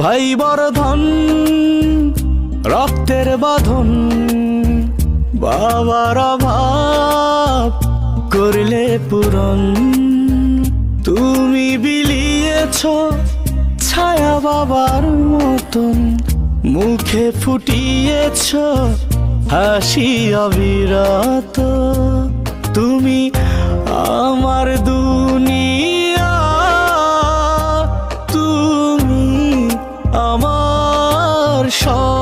ভাই বর্ধন রক্তের বাঁধন, বাবার অভাব করলে পূরণ। তুমি বিলিয়েছ ছায়া বাবার মতন, মুখে ফুটিয়েছ হাসি অবিরত। তুমি আমার দুনিয়া, তুমি আমার সব।